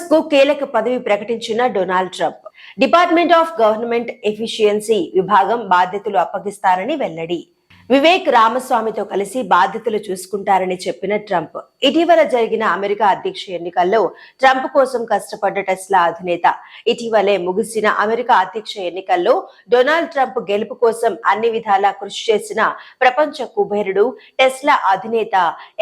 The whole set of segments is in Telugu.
మస్క్ కు కీలక పదవి ప్రకటించిన Donald Trump. Department of government efficiency విభాగం బాధ్యతలు అప్పగిస్తారని వెల్లడి. వివేక్ రామస్వామితో కలిసి బాధ్యతలు చూసుకుంటారని చెప్పిన ట్రంప్ ఇటీవల జరిగిన అమెరికా అధ్యక్ష ఎన్నికల్లో ట్రంప్ కోసం కష్టపడ్డ టెస్లా అధినేత. ఇటీవలే ముగిసిన అమెరికా అధ్యక్ష ఎన్నికల్లో డొనాల్డ్ ట్రంప్ గెలుపు కోసం అన్ని విధాలా కృషి చేసిన ప్రపంచ కుబేరుడు టెస్లా అధినేత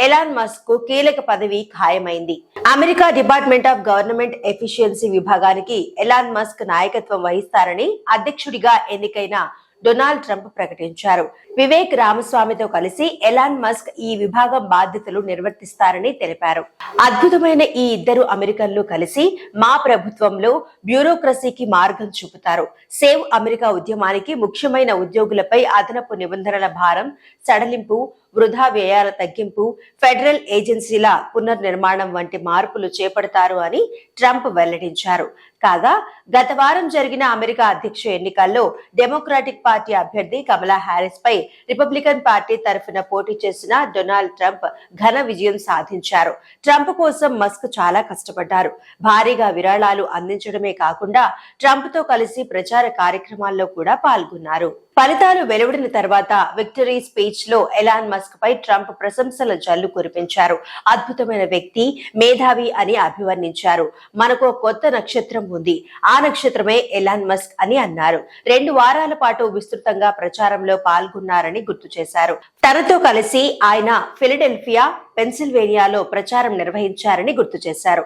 ఎలాన్ మస్క్ కు కీలక పదవి ఖాయమైంది. America department of government efficiency విభాగానికి ఎలాన్ మస్క్ నాయకత్వం వహిస్తారని అధ్యక్షుడిగా ఎన్నికైన డొనాల్డ్ ట్రంప్ ప్రకటించారు. వివేక్ రామస్వామితో కలిసి ఎలాన్ మస్క్ ఈ విభాగం బాధ్యతలు నిర్వర్తిస్తారని తెలిపారు. అద్భుతమైన ఈ ఇద్దరు అమెరికన్లు కలిసి మా ప్రభుత్వంలో బ్యూరోక్రసీకి మార్గం చూపుతారు. సేవ్ అమెరికా ఉద్యమానికి ముఖ్యమైన ఉద్యోగులపై అదనపు నిబంధనల భారం సడలింపు, వృధా వ్యయాల తగ్గింపు, ఫెడరల్ ఏజెన్సీల పునర్నిర్మాణం వంటి మార్పులు చేపడతారు అని ట్రంప్ వెల్లడించారు. కాగా గత వారం జరిగిన అమెరికా అధ్యక్ష ఎన్నికల్లో డెమోక్రాటిక్ పార్టీ అభ్యర్థి కమలా హ్యారిస్ పై రిపబ్లికన్ పార్టీ తరఫున పోటీ చేసిన డొనాల్డ్ ట్రంప్ ఘన విజయం సాధించారు. ట్రంప్ కోసం మస్క్ చాలా కష్టపడ్డారు. భారీగా విరాళాలు అందించడమే కాకుండా ట్రంప్ తో కలిసి ప్రచార కార్యక్రమాల్లో కూడా పాల్గొన్నారు. ఫలితాలు వెలువడిన తర్వాత విక్టరీ స్పీచ్ లో ఎలాన్ మస్క్ పై ట్రంప్ ప్రశంసల జల్లు కురిపించారు. అద్భుతమైన వ్యక్తి, మేధావి అని అభివర్ణించారు. మనకు కొత్త నక్షత్రం ఉంది, ఆ నక్షత్రమే ఎలాన్ మస్క్ అని అన్నారు. 2 వారాల పాటు విస్తృతంగా ప్రచారంలో పాల్గొన్నారని గుర్తు చేశారు. తనతో కలిసి ఆయన ఫిలడెల్ఫియా, పెన్సిల్వేనియాలో ప్రచారం నిర్వహించారని గుర్తు చేశారు.